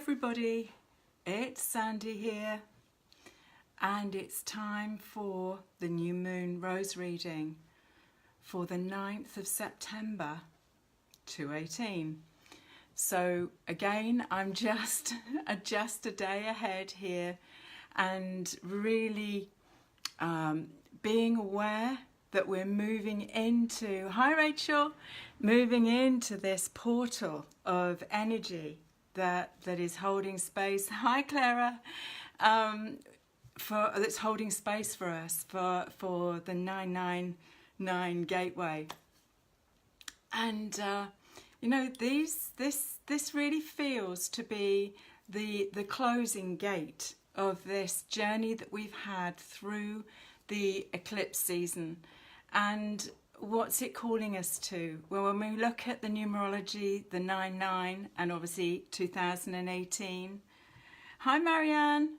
everybody, it's Sandy here, and it's time for the new moon rose reading for the 9th of September 2018. So again, I'm just a day ahead here, and really being aware that we're moving into, hi Rachel, moving into this portal of energy that is holding space. Hi Clara, that's holding space for us for the 999 gateway. And you know, this really feels to be the closing gate of this journey that we've had through the eclipse season. And what's it calling us to? Well, when we look at the numerology, the 99, and obviously 2018. Hi Marianne.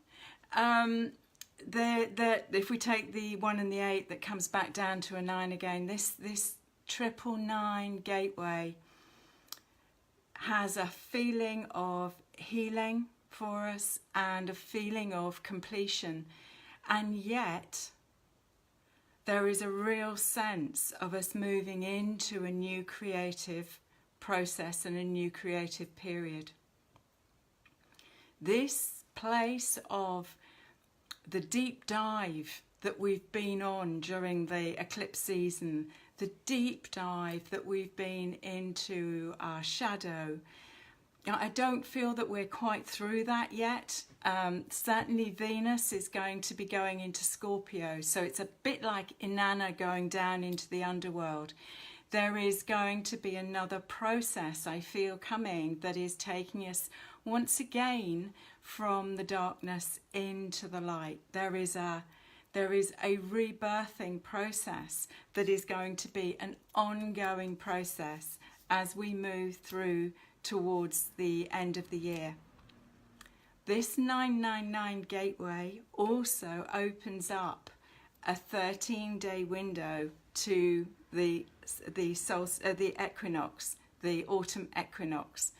If we take the 1 and the 8, that comes back down to a 9 again. This 999 gateway has a feeling of healing for us and a feeling of completion, and yet there is a real sense of us moving into a new creative process and a new creative period. This place of the deep dive that we've been on during the eclipse season, the deep dive that we've been into our shadow, I don't feel that we're quite through that yet. Certainly Venus is going to be going into Scorpio, so it's a bit like Inanna going down into the underworld. There is going to be another process, I feel, coming that is taking us once again from the darkness into the light. There is a rebirthing process that is going to be an ongoing process as we move through towards the end of the year. This 999 gateway also opens up a 13-day window to the equinox, the autumn equinox.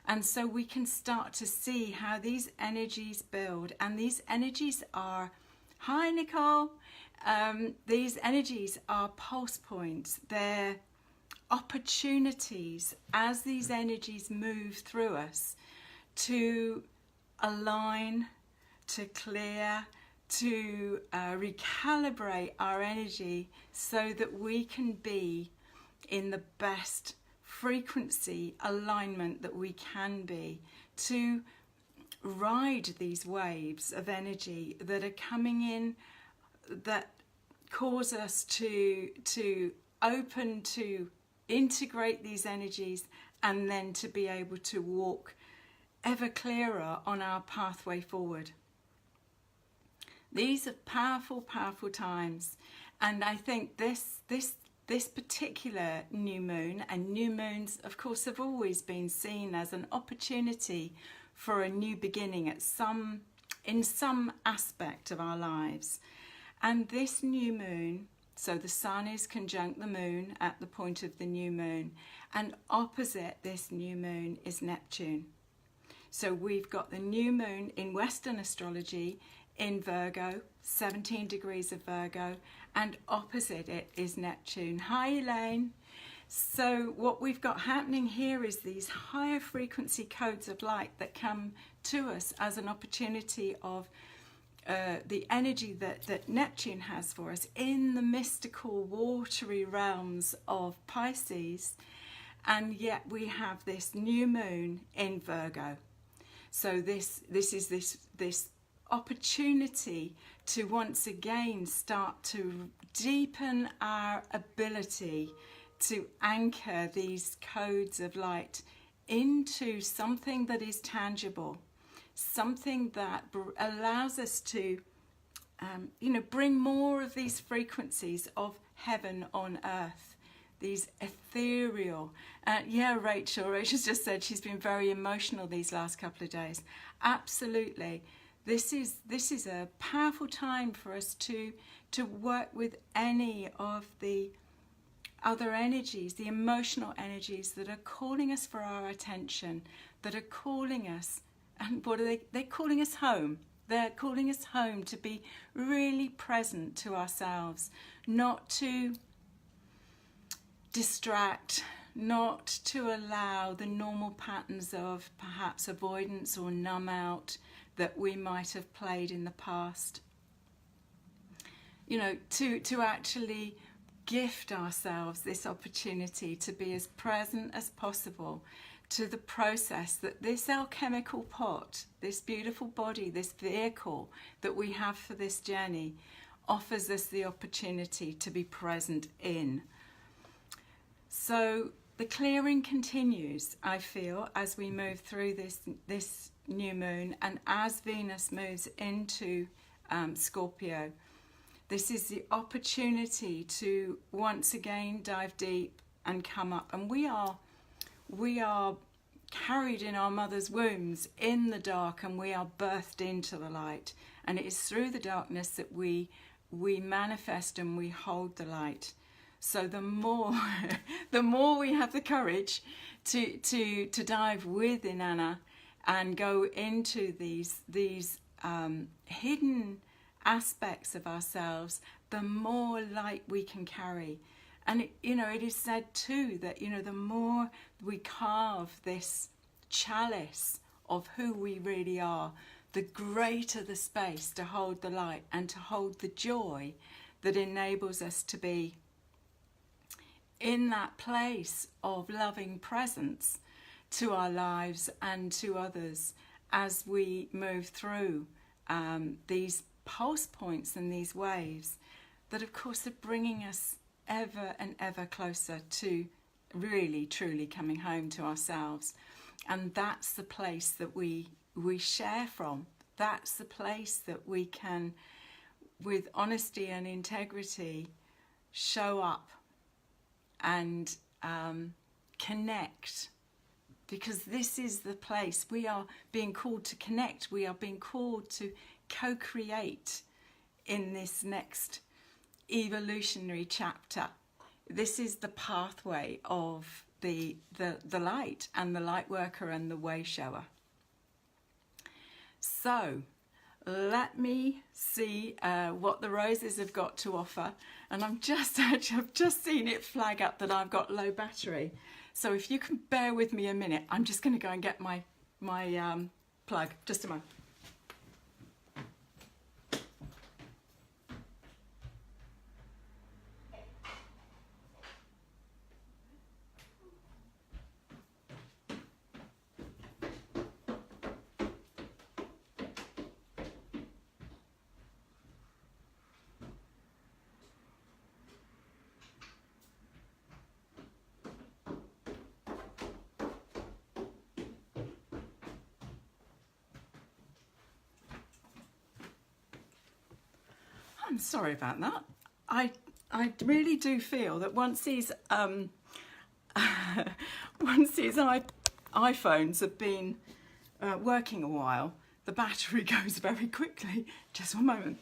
And so we can start to see how these energies build, and these energies are, hi Nicole, these energies are pulse points. They're opportunities as these energies move through us to align, to clear, to recalibrate our energy so that we can be in the best frequency alignment that we can be, to ride these waves of energy that are coming in, that cause us to open to integrate these energies, and then to be able to walk ever clearer on our pathway forward. These are powerful, powerful times, and I think this particular new moon, and new moons of course have always been seen as an opportunity for a new beginning in some aspect of our lives. And this new moon, so the sun is conjunct the moon at the point of the new moon, and opposite this new moon is Neptune. So we've got the new moon in Western astrology in Virgo, 17 degrees of Virgo, and opposite it is Neptune. Hi Elaine. So what we've got happening here is these higher frequency codes of light that come to us as an opportunity of the energy that Neptune has for us in the mystical, watery realms of Pisces, and yet we have this new moon in Virgo. So this is this opportunity to once again start to deepen our ability to anchor these codes of light into something that is tangible, something that allows us to bring more of these frequencies of heaven on earth, these ethereal. Yeah, Rachel's just said she's been very emotional these last couple of days. Absolutely. This is a powerful time for us to work with any of the other energies, the emotional energies that are calling us for our attention, that are calling us And what are they? They're calling us home. They're calling us home to be really present to ourselves, not to distract, not to allow the normal patterns of perhaps avoidance or numb out that we might have played in the past. You know, to actually gift ourselves this opportunity to be as present as possible to the process that this alchemical pot, this beautiful body, this vehicle that we have for this journey offers us the opportunity to be present in. So the clearing continues, I feel, as we move through this new moon, and as Venus moves into Scorpio. This is the opportunity to once again dive deep and come up. And we are carried in our mother's wombs in the dark, and we are birthed into the light. And it is through the darkness that we manifest and we hold the light. So the more we have the courage to dive with Inanna and go into these hidden aspects of ourselves, the more light we can carry. And it is said too that the more we carve this chalice of who we really are, the greater the space to hold the light and to hold the joy that enables us to be in that place of loving presence to our lives and to others as we move through these pulse points and these waves that of course are bringing us ever and ever closer to really truly coming home to ourselves. And that's the place that we share from. That's the place that we can, with honesty and integrity, show up and connect, because this is the place we are being called to connect. We are being called to co-create in this next evolutionary chapter. This is the pathway of the light and the light worker and the way shower. So let me see what the roses have got to offer. And I've just seen it flag up that I've got low battery. So if you can bear with me a minute, I'm just going to go and get my plug. Just a moment. I'm sorry about that. I really do feel that once these iPhones have been working a while, the battery goes very quickly. Just one moment.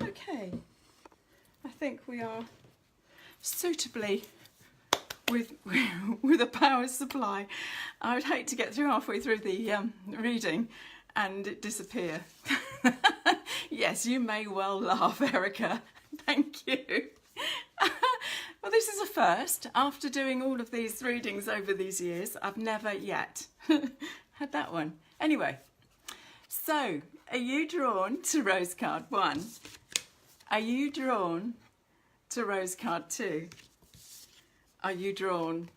Okay. I think we are suitably with a power supply. I would hate to get through halfway through the reading and it disappear. Yes, you may well laugh, Erica. Thank you. Well, this is a first. After doing all of these readings over these years, I've never yet had that one. Anyway, so are you drawn to rose card 1? Are you drawn to rose card 2? Are you drawn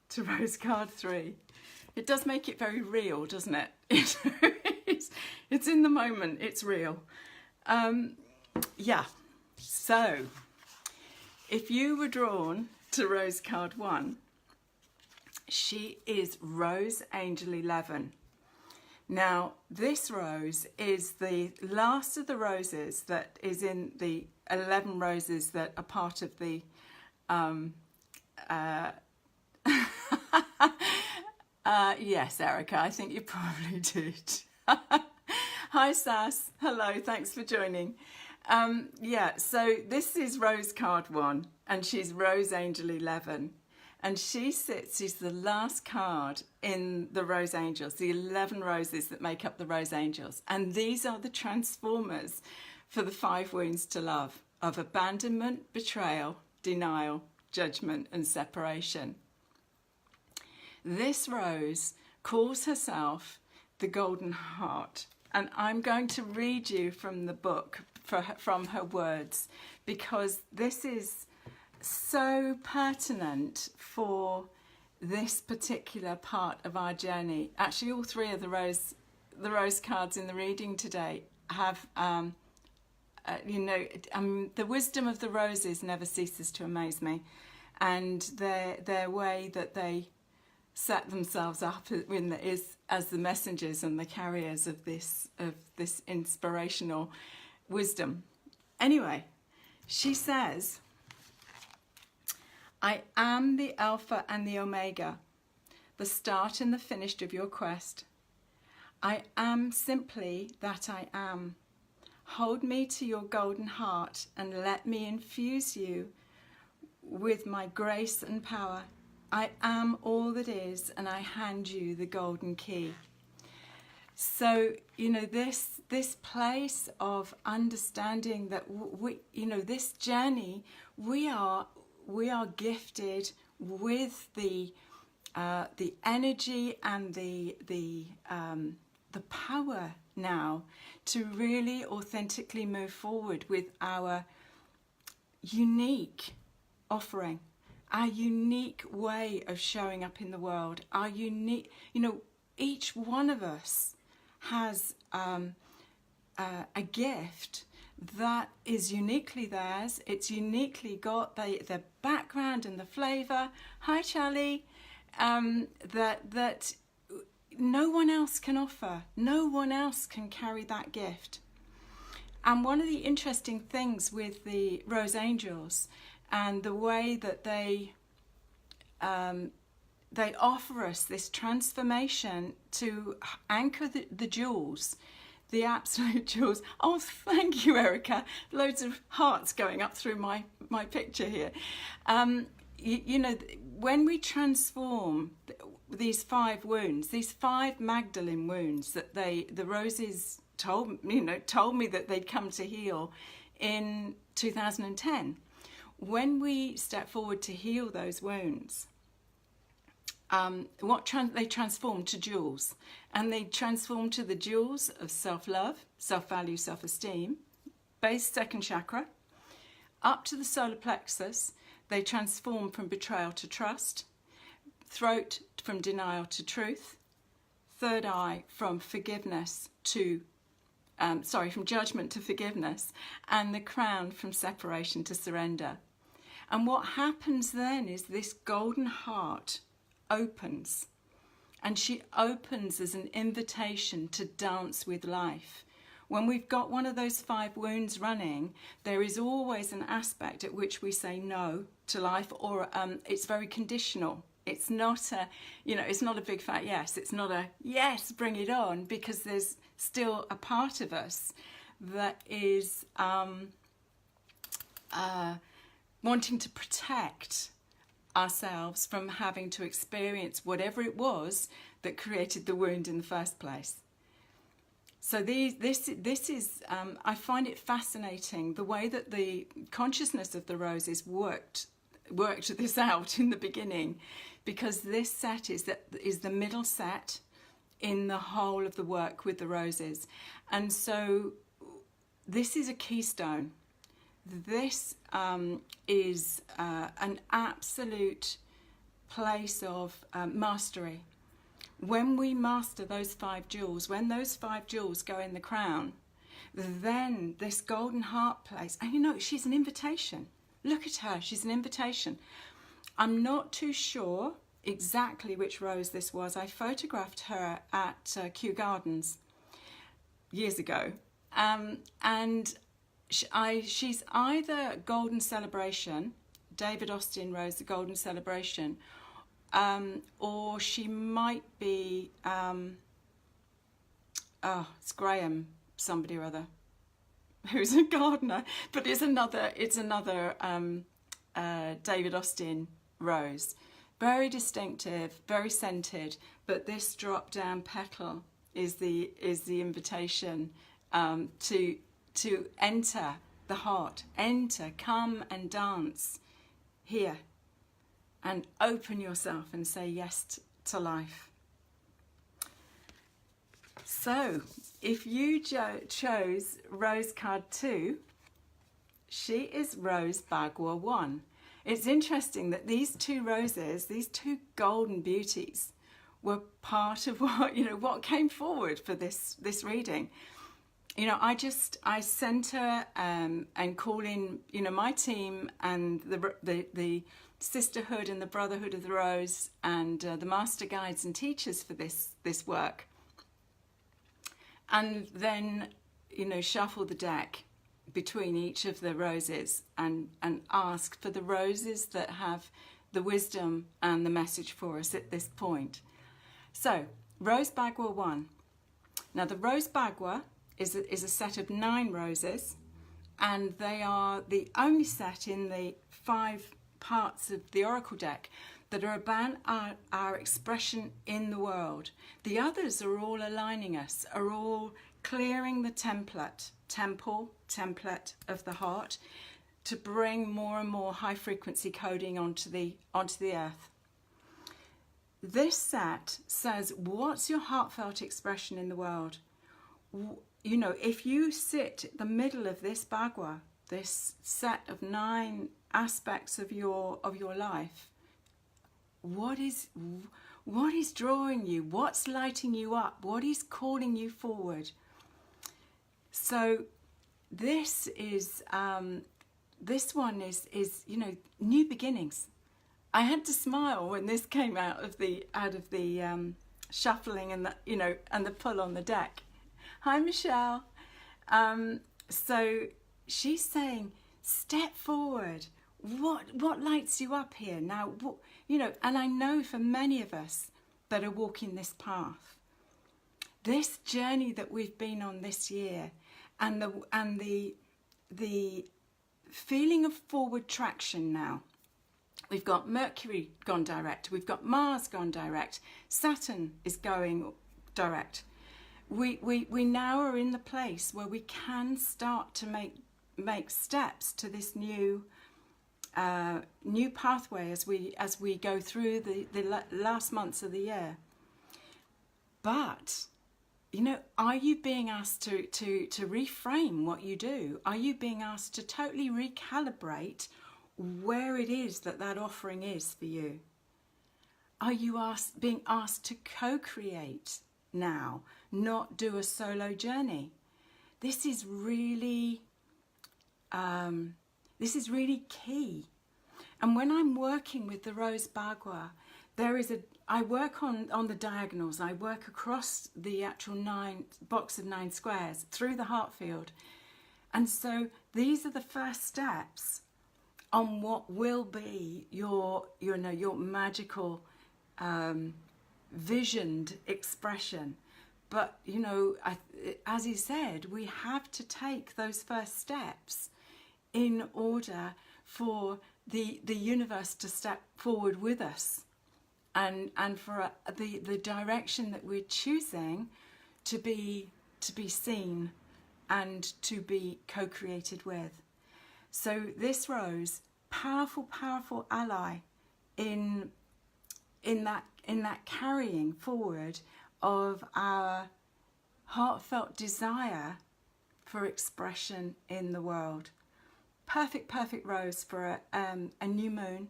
to rose card 3? It does make it very real, doesn't it? It's in the moment, it's real. Yeah, so if you were drawn to rose card 1, she is Rose Angel 11. Now, this rose is the last of the roses that is in the 11 roses that are part of the yes, Erica, I think you probably did. Hi Sass, hello, thanks for joining. Yeah, so this is Rose card 1 and she's Rose Angel 11 and she's the last card in the Rose Angels, the 11 roses that make up the Rose Angels, and these are the transformers for the 5 wounds to love of abandonment, betrayal, denial, judgment and separation. This rose calls herself the Golden Heart, and I'm going to read you from the book, from her words, because this is so pertinent for this particular part of our journey. Actually, all 3 of the rose cards in the reading today have, the wisdom of the roses never ceases to amaze me, and their way that they set themselves up is as the messengers and the carriers of this inspirational wisdom. Anyway, she says, I am the Alpha and the Omega, the start and the finish of your quest. I am simply that I am. Hold me to your golden heart and let me infuse you with my grace and power. I am all that is, and I hand you the golden key. So, this place of understanding that this journey, we are gifted with the energy and the power now to really authentically move forward with our unique offering, our unique way of showing up in the world, our unique, each one of us has a gift that is uniquely theirs. It's uniquely got the background and the flavour. Hi Charlie. That no one else can offer. No one else can carry that gift. And one of the interesting things with the Rose Angels and the way that they offer us this transformation to anchor the jewels, the absolute jewels. Oh, thank you, Erica. Loads of hearts going up through my picture here. When we transform these 5 wounds, these 5 Magdalene wounds that the roses told me that they'd come to heal in 2010. When we step forward to heal those wounds, they transform to jewels, and they transform to the jewels of self-love, self-value, self-esteem, base 2nd chakra, up to the solar plexus. They transform from betrayal to trust, throat from denial to truth, 3rd eye from forgiveness to from judgment to forgiveness, and the crown from separation to surrender. And what happens then is this golden heart opens, and she opens as an invitation to dance with life. When we've got one of those 5 wounds running, there is always an aspect at which we say no to life, or it's very conditional. It's not it's not a big fat yes. It's not a yes, bring it on, because there's still a part of us that is wanting to protect ourselves from having to experience whatever it was that created the wound in the first place. So this is I find it fascinating the way that the consciousness of the roses worked this out in the beginning, because this set is the middle set in the whole of the work with the roses. And so this is a keystone. This is an absolute place of mastery. When we master those 5 jewels, when those 5 jewels go in the crown, then this golden heart place, and she's an invitation. Look at her, she's an invitation. I'm not too sure exactly which rose this was. I photographed her at Kew Gardens years ago, and she's either Golden Celebration, David Austin Rose, the Golden Celebration, or she might be it's Graham somebody or other, who's a gardener, but it's another David Austin rose. Very distinctive, very scented, but this drop down petal is the invitation to enter the heart, come and dance here and open yourself and say yes to life. So if you chose Rose card 2, she is Rose Bagua 1. It's interesting that these two roses, these two golden beauties, were part of what came forward for this reading. I sent her and call in my team and the sisterhood and the brotherhood of the rose and the master guides and teachers for this work, and then shuffle the deck between each of the roses and ask for the roses that have the wisdom and the message for us at this point. So, Rose Bagua 1. Now, the Rose Bagua is a set of 9 roses, and they are the only set in the 5 parts of the Oracle deck that are about our expression in the world. The others are all aligning us, are all clearing the template of the heart to bring more and more high frequency coding onto the earth. This set says, what's your heartfelt expression in the world? If you sit in the middle of this bagua, this set of 9 aspects of your life, what is drawing you? What's lighting you up? What is calling you forward? So this is this one is new beginnings. I had to smile when this came out of the shuffling and the pull on the deck. Hi, Michelle. So she's saying, step forward. What lights you up here now? And I know for many of us that are walking this path, this journey that we've been on this year, and the feeling of forward traction now. We've got Mercury gone direct. We've got Mars gone direct. Saturn is going direct. We now are in the place where we can start to make steps to this new pathway as we go through the last months of the year. But are you being asked to reframe what you do? Are you being asked to totally recalibrate where it is that offering is for you? Are you being asked to co-create now, not do a solo journey? This is really key. And when I'm working with the Rose Bagua, I work on the diagonals. I work across the actual box of 9 squares through the heart field. And so these are the first steps on what will be your magical visioned expression. But as he said, we have to take those first steps in order for the universe to step forward with us, and for the direction that we're choosing to be seen and to be co-created with. So this rose, powerful ally in that carrying forward of our heartfelt desire for expression in the world. Perfect rose for a new moon,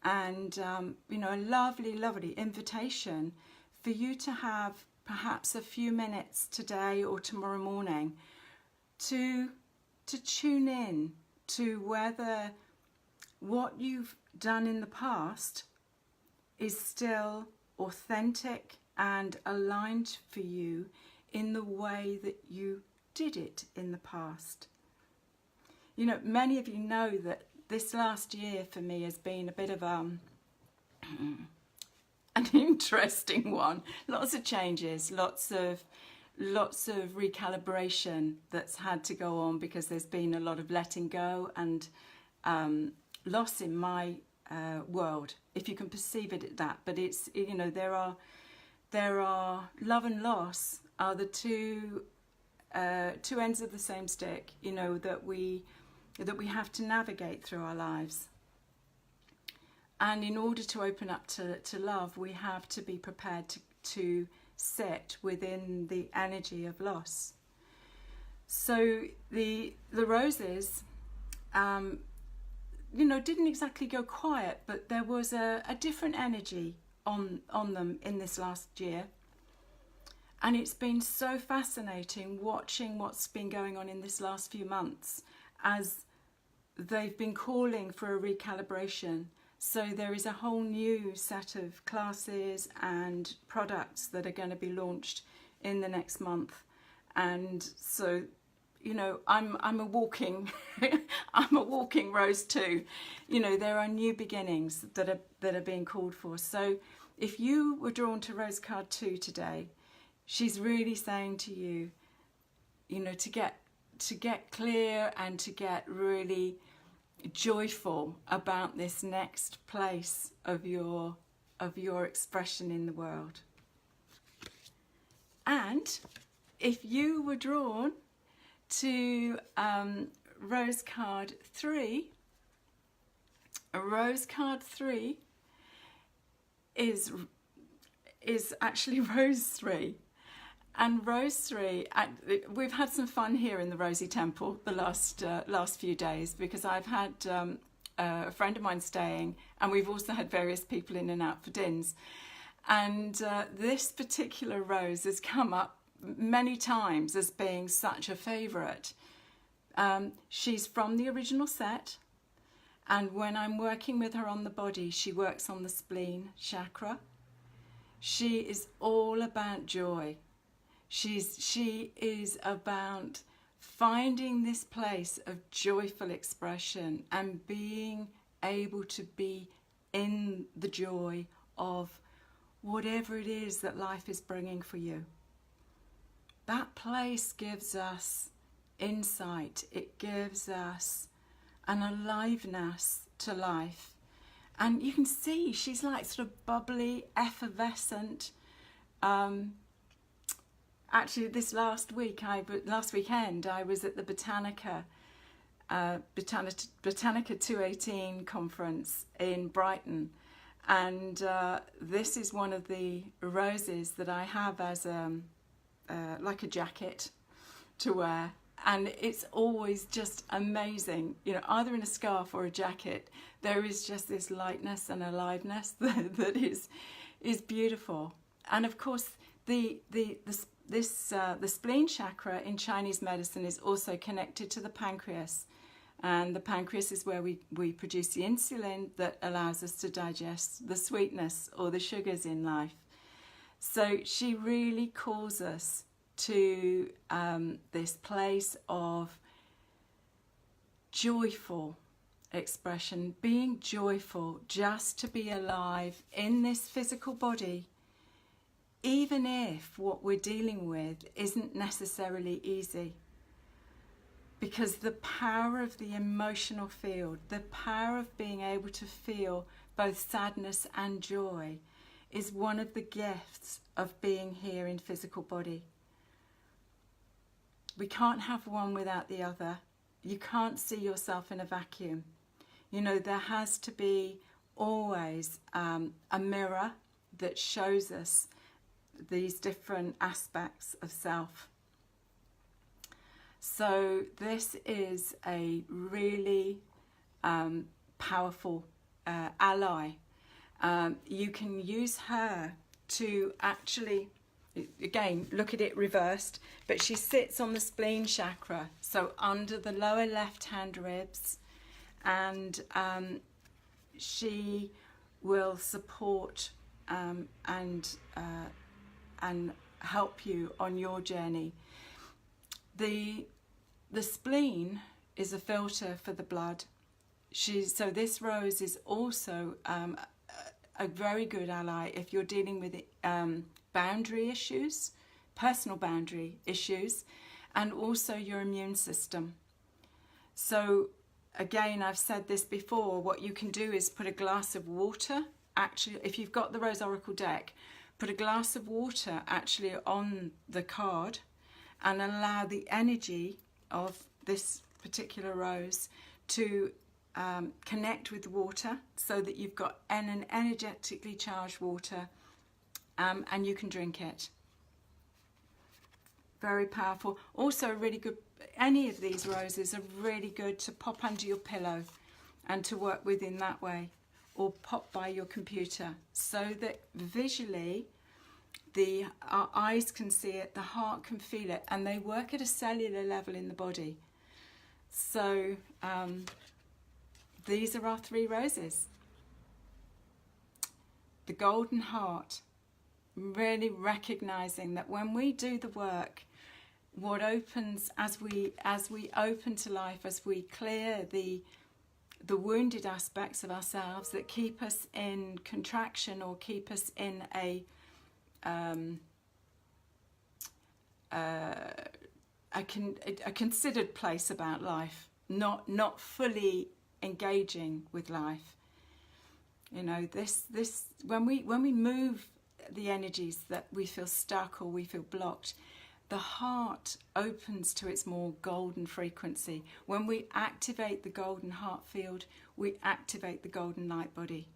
and a lovely invitation for you to have perhaps a few minutes today or tomorrow morning to tune in to whether what you've done in the past is still authentic and aligned for you in the way that you did it in the past. Many of you know that this last year for me has been a bit of an interesting one. Lots of changes, lots of lots of recalibration that's had to go on because there's been a lot of letting go and loss in my world, if you can perceive it at that. But it's, you know, there are love and loss are the two ends of the same stick, you know, that we have to navigate through our lives. And in order to open up to love, we have to be prepared to sit within the energy of loss. So the roses, you know, didn't exactly go quiet, but there was a different energy on them in this last year. And it's been so fascinating watching what's been going on in this last few months as they've been calling for a recalibration. So there is a whole new set of classes and products that are going to be launched in the next month. And so, you know, I'm a walking I'm a walking rose too. You know, there are new beginnings that are being called for. So if you were drawn to Rose card 2 today, she's really saying to you, you know, to get clear and to get really joyful about this next place of your expression in the world. And if you were drawn to Rose card 3, Rose card 3 is actually Rose 3. And Rose 3, we've had some fun here in the Rosie Temple the last few days, because I've had a friend of mine staying, and we've also had various people in and out for dins. And this particular rose has come up many times as being such a favourite. She's from the original set, and when I'm working with her on the body, she works on the spleen chakra. She is all about joy. She is about finding this place of joyful expression and being able to be in the joy of whatever it is that life is bringing for you. That place gives us insight. It gives us an aliveness to life. And you can see she's like sort of bubbly, effervescent. Actually, this last weekend, I was at the Botanica 218 conference in Brighton, and this is one of the roses that I have as like a jacket to wear, and it's always just amazing. You know, either in a scarf or a jacket, there is just this lightness and aliveness that is beautiful. And of course, the spleen chakra in Chinese medicine is also connected to the pancreas, and the pancreas is where we produce the insulin that allows us to digest the sweetness or the sugars in life. So she really calls us to this place of joyful expression, being joyful just to be alive in this physical body, even if what we're dealing with isn't necessarily easy. Because the power of the emotional field, the power of being able to feel both sadness and joy, is one of the gifts of being here in physical body. We can't have one without the other. You can't see yourself in a vacuum. You know, there has to be always a mirror that shows us these different aspects of self. So this is a really powerful ally. You can use her to actually, again, look at it reversed, but she sits on the spleen chakra, so under the lower left hand ribs, and she will support and help you on your journey. The spleen is a filter for the blood. So this rose is also a very good ally if you're dealing with boundary issues, personal boundary issues, and also your immune system. So again, I've said this before, what you can do is put a glass of water, actually, if you've got the Rose Oracle deck, put a glass of water actually on the card and allow the energy of this particular rose to connect with the water, so that you've got an energetically charged water, and you can drink it. Very powerful. Also really good, any of these roses are really good to pop under your pillow and to work with in that way, or pop by your computer, so that visually our eyes can see it, the heart can feel it, and they work at a cellular level in the body. So these are our 3 roses. The golden heart, really recognizing that when we do the work, what opens as we open to life, as we clear the wounded aspects of ourselves that keep us in contraction or keep us in a considered place about life, not fully engaging with life. You know, this when we move the energies that we feel stuck or we feel blocked, the heart opens to its more golden frequency. When we activate the golden heart field, we activate the golden light body.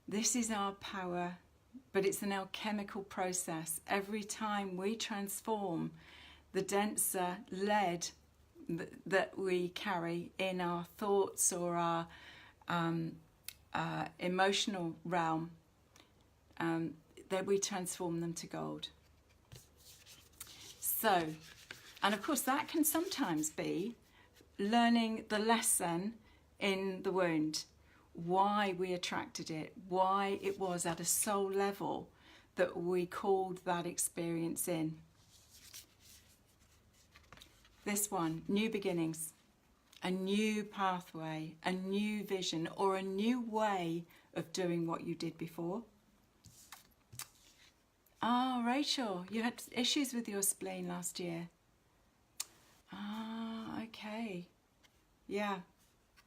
This is our power, but it's an alchemical process. Every time we transform the denser lead that we carry in our thoughts or our emotional realm, that we transform them to gold. So, and of course that can sometimes be learning the lesson in the wound, why we attracted it, why it was at a soul level that we called that experience in. This one, new beginnings, a new pathway, a new vision, or a new way of doing what you did before. Ah, Rachel, you had issues with your spleen last year. Ah, okay. Yeah,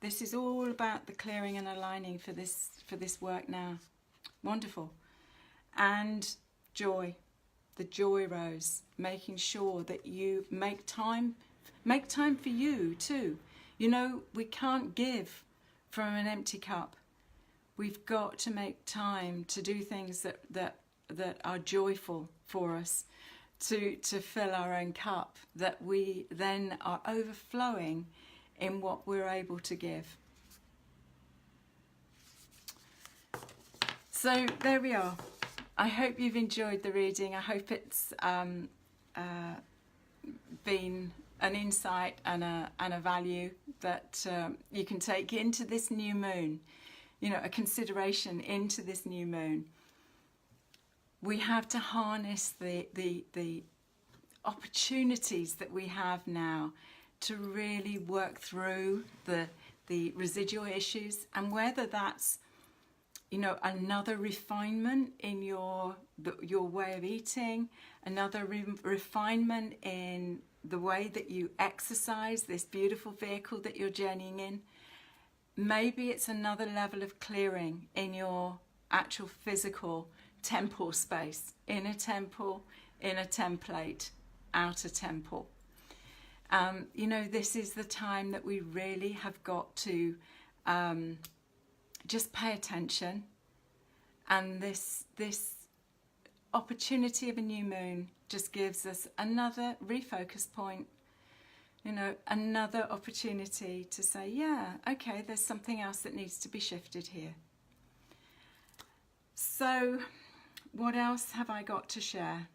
this is all about the clearing and aligning for this work now. Wonderful. And joy, the joy rose, making sure that you make time for you too. You know, we can't give from an empty cup. We've got to make time to do things that are joyful for us, to fill our own cup, that we then are overflowing in what we're able to give. So there we are. I hope you've enjoyed the reading. I hope it's been an insight and a value that you can take into this new moon, you know, a consideration into this new moon. We have to harness the opportunities that we have now to really work through the residual issues, and whether that's, you know, another refinement in your way of eating, another refinement in the way that you exercise, this beautiful vehicle that you're journeying in. Maybe it's another level of clearing in your actual physical temple space, inner temple, inner template, outer temple. You know, this is the time that we really have got to just pay attention, and this opportunity of a new moon just gives us another refocus point, you know, another opportunity to say, yeah, okay, there's something else that needs to be shifted here. So what else have I got to share?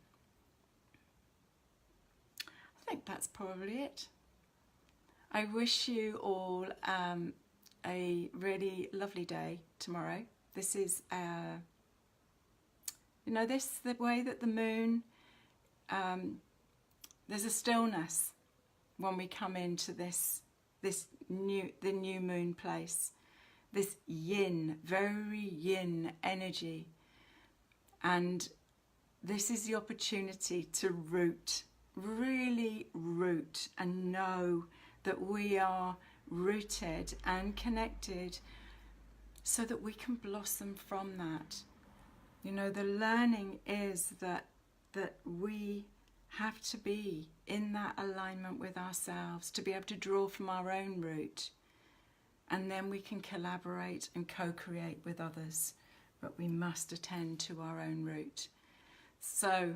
I think that's probably it. I wish you all a really lovely day tomorrow. This is, you know, the way that the moon, there's a stillness when we come into the new moon place. This yin, very yin energy. And this is the opportunity to root, really root, and know that we are rooted and connected so that we can blossom from that. You know, the learning is that we have to be in that alignment with ourselves to be able to draw from our own root, and then we can collaborate and co-create with others, but we must attend to our own root. So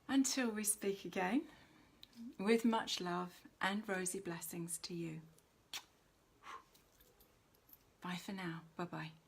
until we speak again, with much love and rosy blessings to you. Bye for now. Bye-bye.